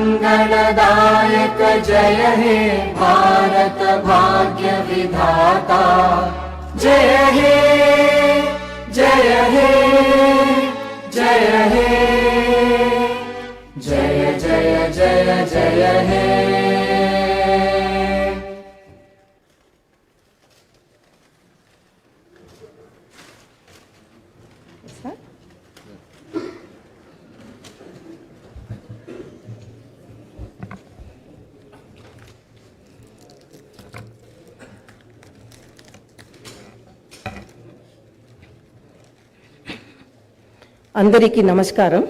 मंगलदायक जय हे भारत भाग्य विधाता जय हे जय हे जय हे जय जय जय जय हे। Andariki Namaskaram.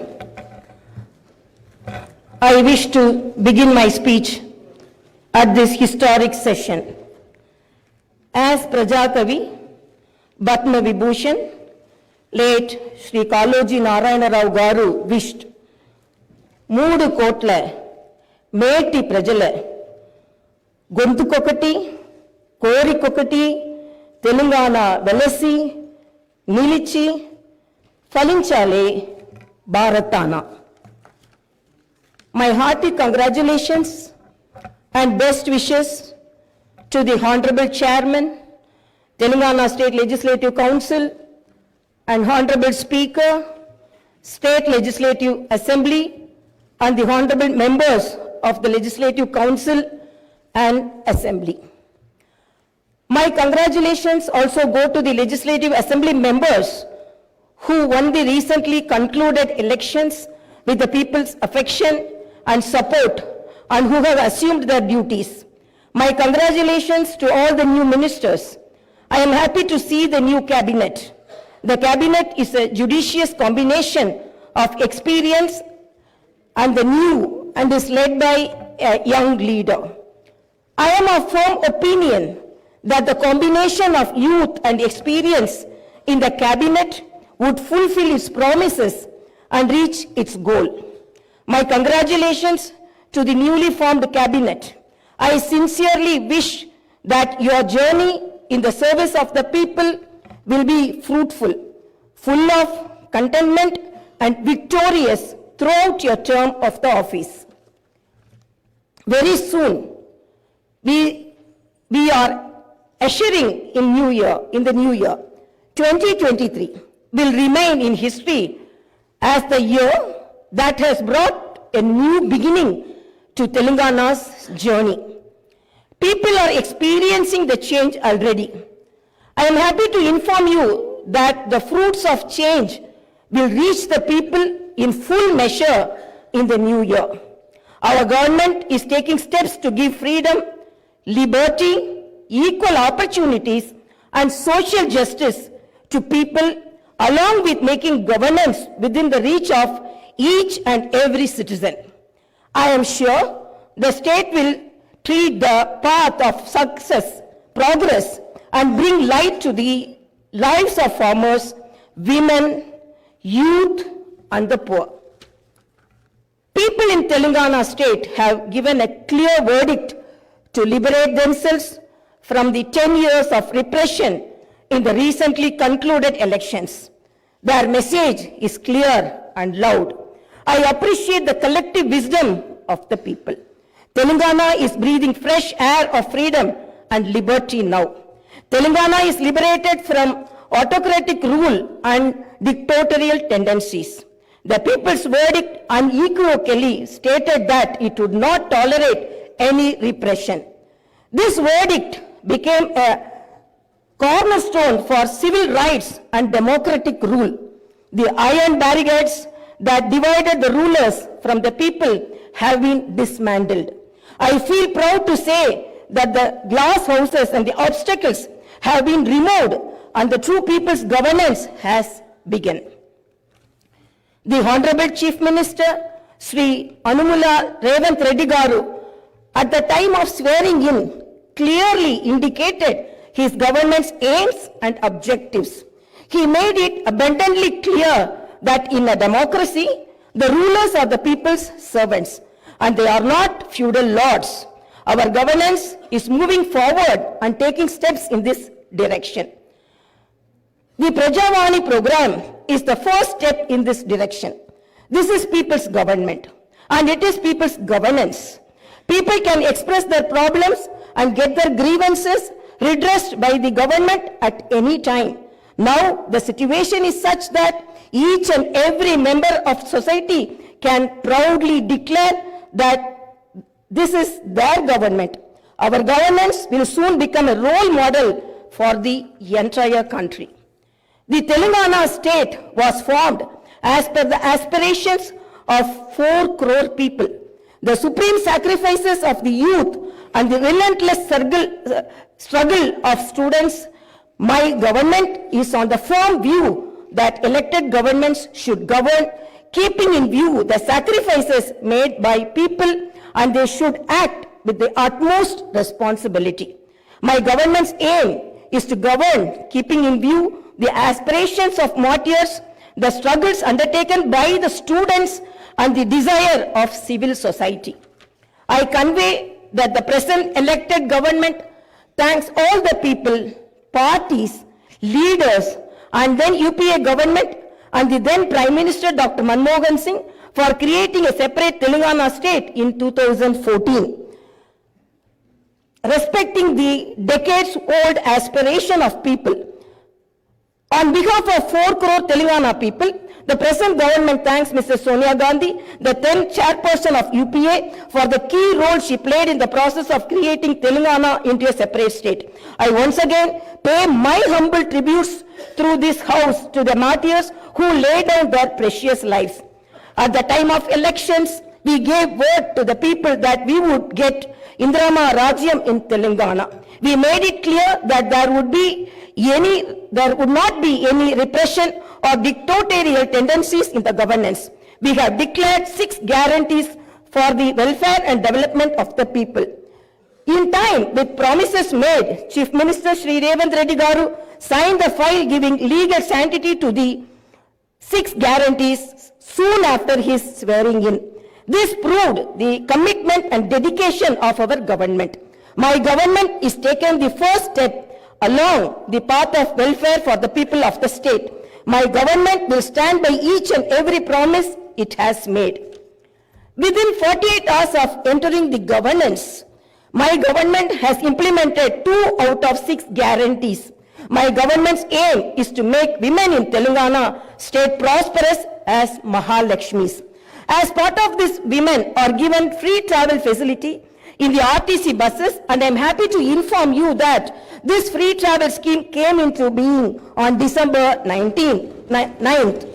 I wish to begin my speech at this historic session. As Prajakavi, Batma Vibhushan, late Sri Kaloji Narayana Rao Garu wished, Moodu Kotla, Meti Prajala, Gontu Kokati, Kori Kokati, Telangana Velasi, Nilichi, Falinchale, Bharatana. My hearty congratulations and best wishes to the Honorable Chairman, Telangana State Legislative Council, and Honorable Speaker, State Legislative Assembly, and the Honorable Members of the Legislative Council and Assembly. My congratulations also go to the Legislative Assembly members who won the recently concluded elections with the people's affection and support and who have assumed their duties. My congratulations to all the new ministers. I am happy to see the new cabinet. The cabinet is a judicious combination of experience and the new and is led by a young leader. I am of firm opinion that the combination of youth and experience in the cabinet would fulfill its promises and reach its goal. My congratulations to the newly formed cabinet. I sincerely wish that your journey in the service of the people will be fruitful, full of contentment and victorious throughout your term of the office. Very soon, we are ushering in the new year. 2023 will remain in history as the year that has brought a new beginning to Telangana's journey. People are experiencing the change already. I am happy to inform you that the fruits of change will reach the people in full measure in the new year. Our government is taking steps to give freedom, liberty, equal opportunities, and social justice to people, along with making governance within the reach of each and every citizen. I am sure the state will tread the path of success, progress, and bring light to the lives of farmers, women, youth, and the poor. People in Telangana state have given a clear verdict to liberate themselves from the 10 years of repression in the recently concluded elections. Their message is clear and loud. I appreciate the collective wisdom of the people. Telangana is breathing fresh air of freedom and liberty now. Telangana is liberated from autocratic rule and dictatorial tendencies. The people's verdict unequivocally stated that it would not tolerate any repression. This verdict became a cornerstone for civil rights and democratic rule. The iron barricades that divided the rulers from the people have been dismantled. I feel proud to say that the glass houses and the obstacles have been removed and the true people's governance has begun. The Honorable Chief Minister, Sri Anumula Revanth Reddy Garu, at the time of swearing in, clearly indicated his government's aims and objectives. He made it abundantly clear that in a democracy, the rulers are the people's servants and they are not feudal lords. Our governance is moving forward and taking steps in this direction. The Prajavani program is the first step in this direction. This is people's government. and it is people's governance. People can express their problems and get their grievances redressed by the government at any time. Now, the situation is such that each and every member of society can proudly declare that this is their government. Our governance will soon become a role model for the entire country. The Telangana state was formed as per the aspirations of 4 crore people. The supreme sacrifices of the youth and the relentless struggle of students, my government is on the firm view that elected governments should govern, keeping in view the sacrifices made by people, and they should act with the utmost responsibility. My government's aim is to govern, keeping in view the aspirations of martyrs, the struggles undertaken by the students, and the desire of civil society. I convey that the present elected government thanks all the people, parties, leaders, and then UPA government and the then Prime Minister Dr. Manmohan Singh for creating a separate Telangana state in 2014. Respecting the decades-old aspiration of people, on behalf of 4 crore Telangana people, the present government thanks Mrs. Sonia Gandhi, the then chairperson of UPA, for the key role she played in the process of creating Telangana into a separate state. I once again pay my humble tributes through this house to the martyrs who laid down their precious lives. At the time of elections, we gave word to the people that we would get Indrama Rajyam in Telangana. We made it clear that there would not be any repression or dictatorial tendencies in the governance. We have declared 6 guarantees for the welfare and development of the people. In time, with promises made, Chief Minister Shri Revanth Reddy Garu signed the file giving legal sanctity to the 6 guarantees soon after his swearing in. This proved the commitment and dedication of our government. My government is taking the first step along the path of welfare for the people of the state. My government will stand by each and every promise it has made. Within 48 hours of entering the governance, my government has implemented 2 out of 6 guarantees. My government's aim is to make women in Telangana state prosperous as Mahalakshmis. As part of this, women are given free travel facility in the RTC buses, and I am happy to inform you that this free travel scheme came into being on December 9th.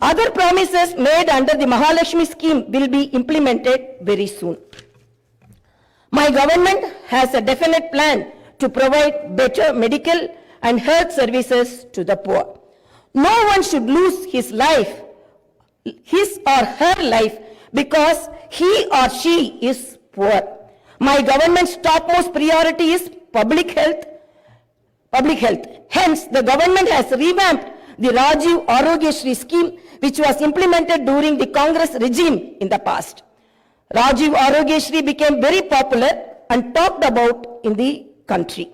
Other promises made under the Mahalakshmi scheme will be implemented very soon. My government has a definite plan to provide better medical and health services to the poor. No one should lose his or her life because he or she is poor. My government's topmost priority is public health. Hence, the government has revamped the Rajiv Arogyasri scheme, which was implemented during the Congress regime in the past. Rajiv Arogyasri became very popular and talked about in the country.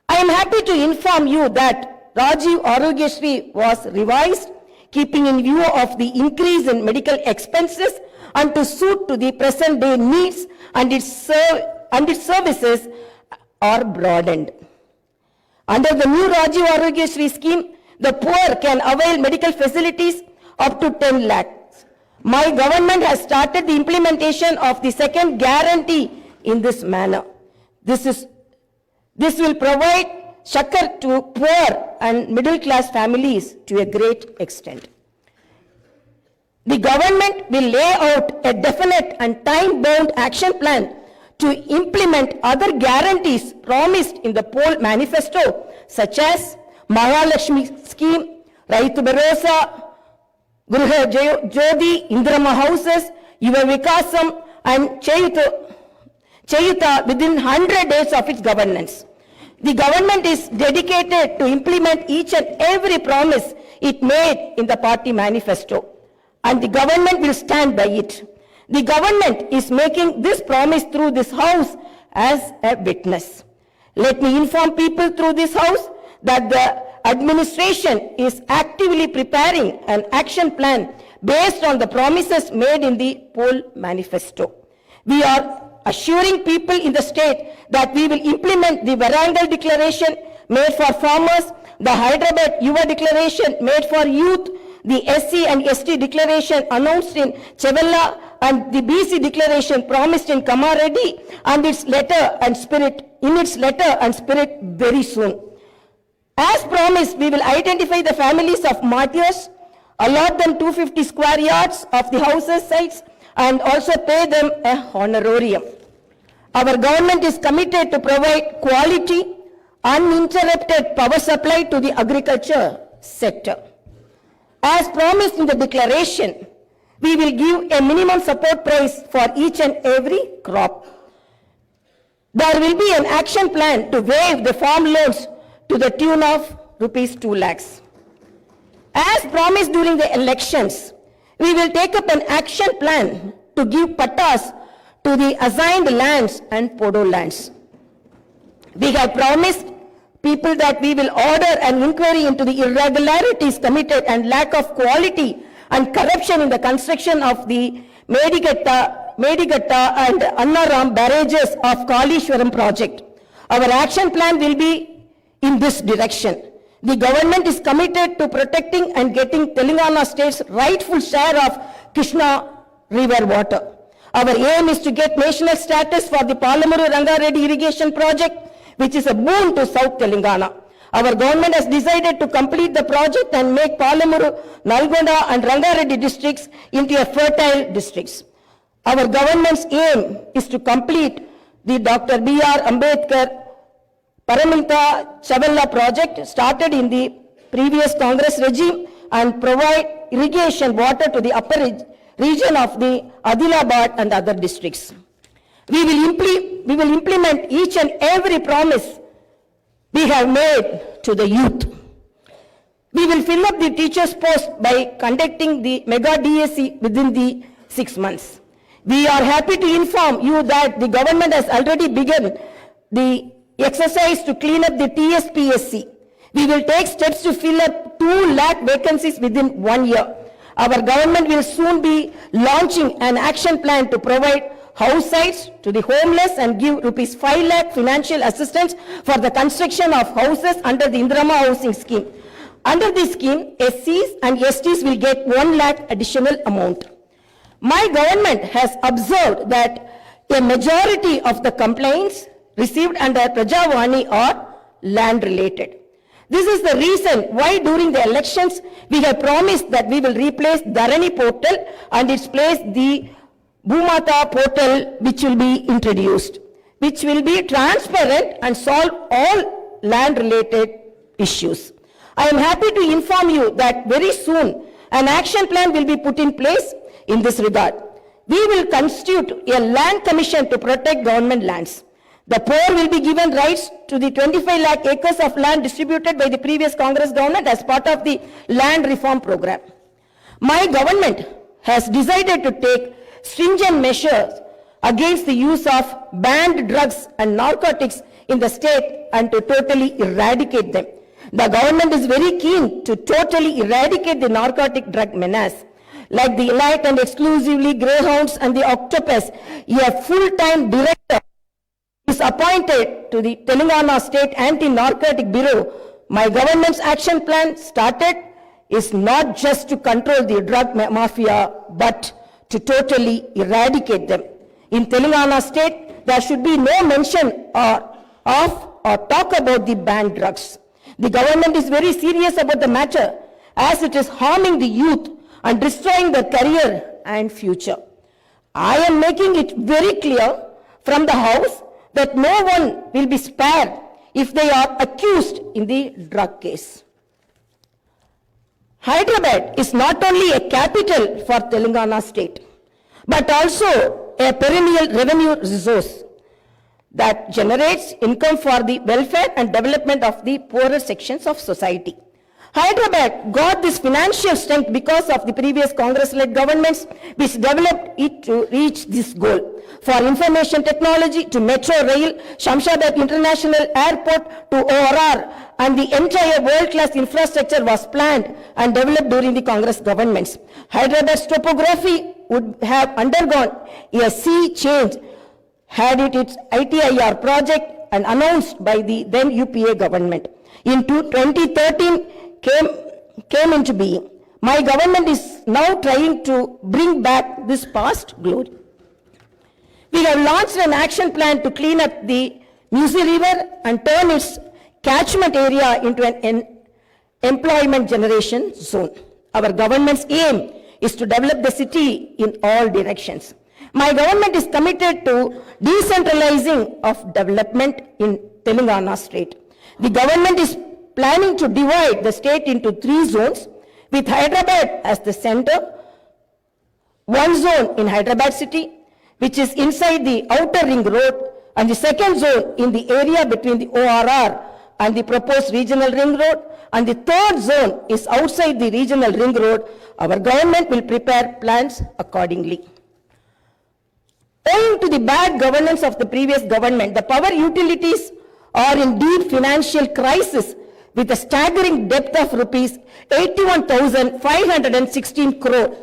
I am happy to inform you that Rajiv Arogyasri was revised, keeping in view of the increase in medical expenses and to suit to the present day needs, and its services are broadened. Under the new Rajiv Arogyasri scheme, the poor can avail medical facilities up to 10 lakhs. My government has started the implementation of the second guarantee in this manner. This will provide Shakar to poor and middle class families to a great extent. The government will lay out a definite and time-bound action plan to implement other guarantees promised in the poll manifesto, such as Mahalakshmi scheme, Raitu Bharosa, Gruha Jyoti, Indrama houses, Yuva Vikasam, and Chayuta within 100 days of its governance. The government is dedicated to implement each and every promise it made in the party manifesto, and the government will stand by it. The government is making this promise through this house as a witness. Let me inform people through this house that the administration is actively preparing an action plan based on the promises made in the poll manifesto. We are assuring people in the state that we will implement the Varangal Declaration made for farmers, the Hyderabad Yuva Declaration made for youth, the SC and ST Declaration announced in Chevella, and the BC Declaration promised in Kamareddy, and its letter and spirit very soon. As promised, we will identify the families of martyrs, allot them 250 square yards of the houses sites, and also pay them a honorarium. Our government is committed to provide quality, uninterrupted power supply to the agriculture sector. As promised in the declaration, we will give a minimum support price for each and every crop. There will be an action plan to waive the farm loans to the tune of rupees 2 lakhs. As promised during the elections, we will take up an action plan to give pattas to the assigned lands and podo lands. We have promised people that we will order an inquiry into the irregularities committed and lack of quality and corruption in the construction of the Medigatta and Annaram barrages of Kalishwaram project. Our action plan will be in this direction. The government is committed to protecting and getting Telangana state's rightful share of Krishna river water. Our aim is to get national status for the Palamuru Rangareddy irrigation project, which is a boon to South Telangana. Our government has decided to complete the project and make Palamuru, Nalgonda and Rangareddy districts into a fertile districts. Our government's aim is to complete the Dr. B.R. Ambedkar Paramilta Chavella project started in the previous Congress regime and provide irrigation water to the upper region of the Adilabad and other districts. We will implement each and every promise we have made to the youth. We will fill up the teachers' post by conducting the mega DSC within the 6 months. We are happy to inform you that the government has already begun the exercise to clean up the TSPSC. We will take steps to fill up 2 lakh vacancies within 1 year. Our government will soon be launching an action plan to provide house sites to the homeless and give rupees 5 lakh financial assistance for the construction of houses under the Indirama housing scheme. Under this scheme, SCs and STs will get 1 lakh additional amount. My government has observed that a majority of the complaints received under Prajavani are land related. This is the reason why during the elections we have promised that we will replace Dharani portal and its place the Bhumata portal, which will be introduced, which will be transparent and solve all land related issues. I am happy to inform you that very soon an action plan will be put in place in this regard. We will constitute a land commission to protect government lands. The poor will be given rights to the 25 lakh acres of land distributed by the previous Congress government as part of the land reform program. My government has decided to take stringent measures against the use of banned drugs and narcotics in the state and to totally eradicate them. The government is very keen to totally eradicate the narcotic drug menace. Like the elite and exclusively greyhounds and the octopus, a full-time director is appointed to the Telangana State Anti-Narcotic Bureau. My government's action plan started is not just to control the drug mafia, but to totally eradicate them. In Telangana State, there should be no mention of or talk about the banned drugs. The government is very serious about the matter as it is harming the youth and destroying their career and future. I am making it very clear from the House that no one will be spared if they are accused in the drug case. Hyderabad is not only a capital for Telangana state, but also a perennial revenue resource that generates income for the welfare and development of the poorer sections of society. Hyderabad got this financial strength because of the previous Congress-led governments which developed it to reach this goal. For information technology to Metro Rail, Shamshabad International Airport to ORR, and the entire world-class infrastructure was planned and developed during the Congress governments. Hyderabad's topography would have undergone a sea change had it its ITIR project and announced by the then UPA government. In 2013 came into being. My government is now trying to bring back this past glory. We have launched an action plan to clean up the Musi River and turn its catchment area into an employment generation zone. Our government's aim is to develop the city in all directions. My government is committed to decentralizing of development in Telangana state. The government is planning to divide the state into 3 zones, with Hyderabad as the center. One zone in Hyderabad city, which is inside the outer ring road, and the second zone in the area between the ORR and the proposed regional ring road, and the third zone is outside the regional ring road. Our government will prepare plans accordingly. Owing to the bad governance of the previous government, the power utilities are in deep financial crisis with a staggering debt of rupees 81,516 crore.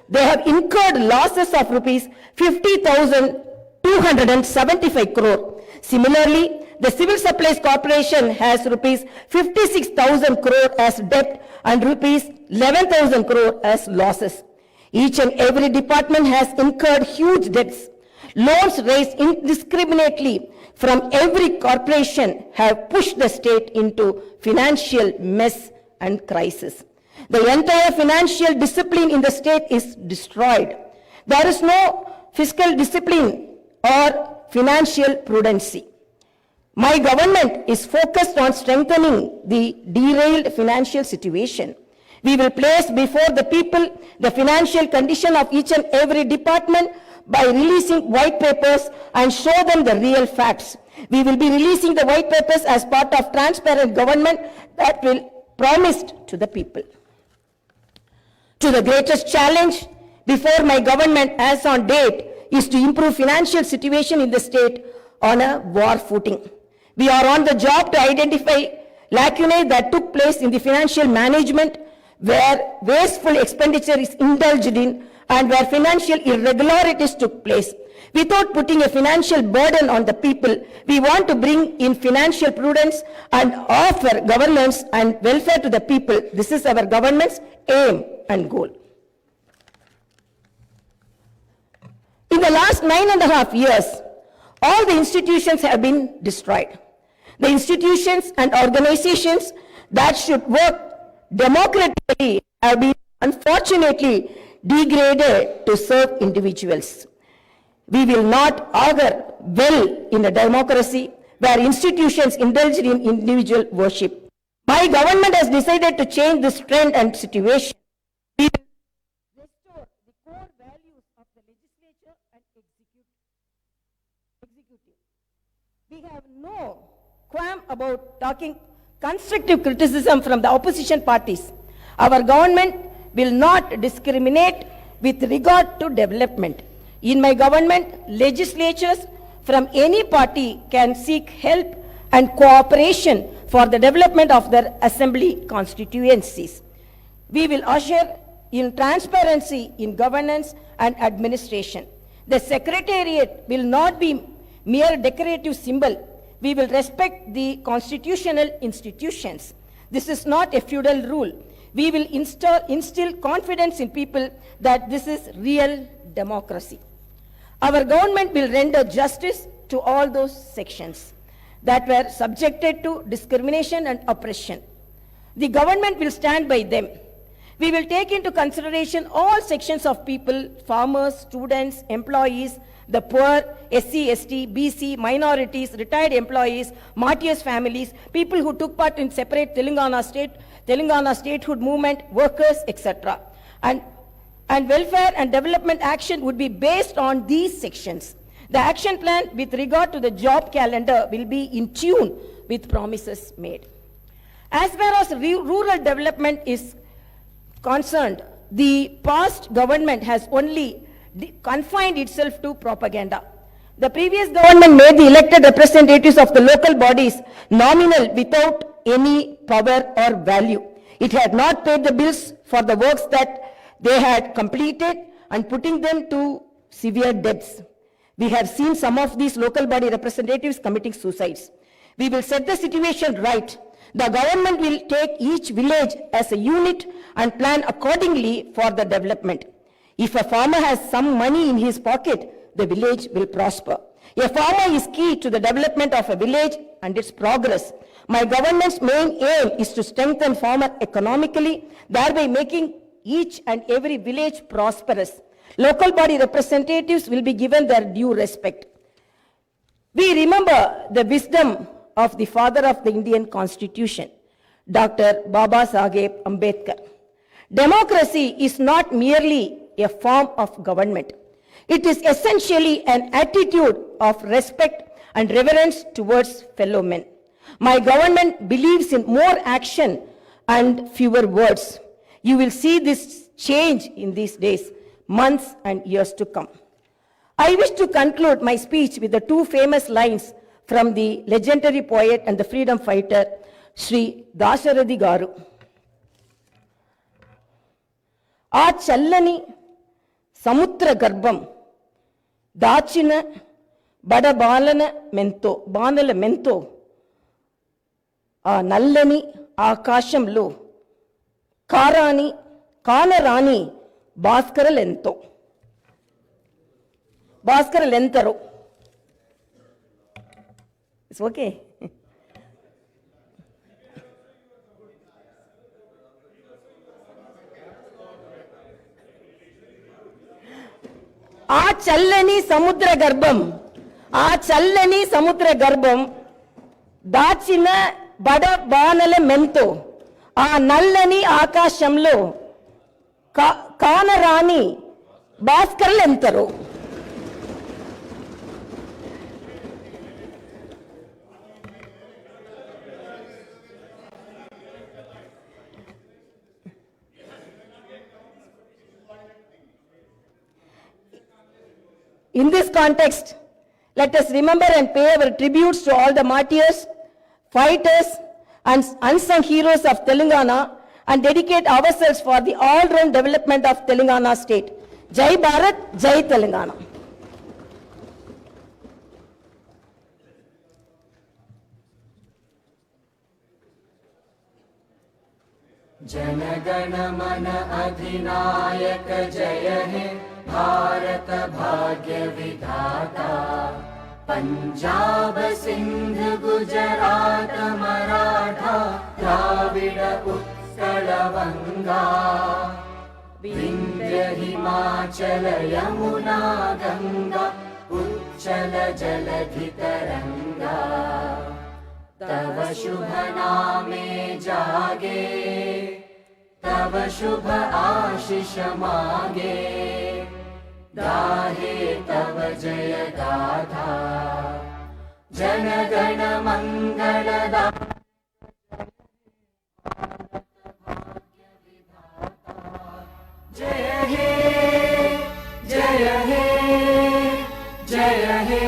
They have incurred losses of rupees 50,275 crore. Similarly, the Civil Supplies Corporation has rupees 56,000 crore as debt and rupees 11,000 crore as losses. Each and every department has incurred huge debts. Loans raised indiscriminately from every corporation have pushed the state into financial mess and crisis. The entire financial discipline in the state is destroyed. There is no fiscal discipline or financial prudency. My government is focused on strengthening the derailed financial situation. We will place before the people the financial condition of each and every department by releasing white papers and show them the real facts. We will be releasing the white papers as part of transparent government that will promised to the people. To the greatest challenge before my government as on date is to improve financial situation in the state on a war footing. We are on the job to identify lacunae that took place in the financial management where wasteful expenditure is indulged in and where financial irregularities took place. Without putting a financial burden on the people, we want to bring in financial prudence and offer governance and welfare to the people. This is our government's aim and goal. In the last 9.5 years, all the institutions have been destroyed. The institutions and organizations that should work democratically have been unfortunately degraded to serve individuals. We will not augur well in a democracy where institutions indulge in individual worship. My government has decided to change this trend and situation. We will restore the core values of the legislature and executive. We have no qualm about talking constructive criticism from the opposition parties. Our government will not discriminate with regard to development. In my government, legislatures from any party can seek help and cooperation for the development of their assembly constituencies. We will usher in transparency in governance and administration. The secretariat will not be mere decorative symbol. We will respect the constitutional institutions. This is not a feudal rule. We will instill confidence in people that this is real democracy. Our government will render justice to all those sections that were subjected to discrimination and oppression. The government will stand by them. We will take into consideration all sections of people, farmers, students, employees, the poor, SC, ST, BC, minorities, retired employees, martyrs' families, people who took part in separate Telangana statehood movement, workers, etc. And welfare and development action would be based on these sections. The action plan with regard to the job calendar will be in tune with promises made. As far as rural development is concerned, the past government has only confined itself to propaganda. The previous government made the elected representatives of the local bodies nominal without any power or value. It had not paid the bills for the works that they had completed and putting them to severe debts. We have seen some of these local body representatives committing suicides. We will set the situation right. The government will take each village as a unit and plan accordingly for the development. If a farmer has some money in his pocket, the village will prosper. A farmer is key to the development of a village and its progress. My government's main aim is to strengthen farmer economically, thereby making each and every village prosperous. Local body representatives will be given their due respect. We remember the wisdom of the father of the Indian Constitution, Dr. Baba Saheb Ambedkar. Democracy is not merely a form of government. It is essentially an attitude of respect and reverence towards fellow men. My government believes in more action and fewer words. You will see this change in these days, months and years to come. I wish to conclude my speech with the two famous lines from the legendary poet and the freedom fighter, Sri Dasharathy Garu. ఆ చల్లని సముద్ర గర్భం దాచిన బడబాలన మెంతో ఆ నల్లని ఆకాశంలో కానరాని భాస్కరలెంతరో. It's okay. ఆ చల్లని సముద్ర గర్భం దాచిన బడబానల మెంతో ఆ నల్లని ఆకాశంలో కానరాని భాస్కరులెంతరో. In this context, let us remember and pay our tributes to all the martyrs, fighters, and unsung heroes of Telangana and dedicate ourselves for the all-round development of Telangana state. Jai Bharat, Jai Telangana. Jana Gana मन अधिनायक जय हे भारत भाग्य विधाता। पंजाब सिंध गुजरात मराठा द्राविड उत्कल बंगा विंध्य हिमाचल यमुना गंगा उच्चल जलधि तरंगा। तव शुभ नामे जागे तव शुभ आशीष मागे गाहे तव जय गाथा जन गण मंगलदाता। जय हे जय हे जय हे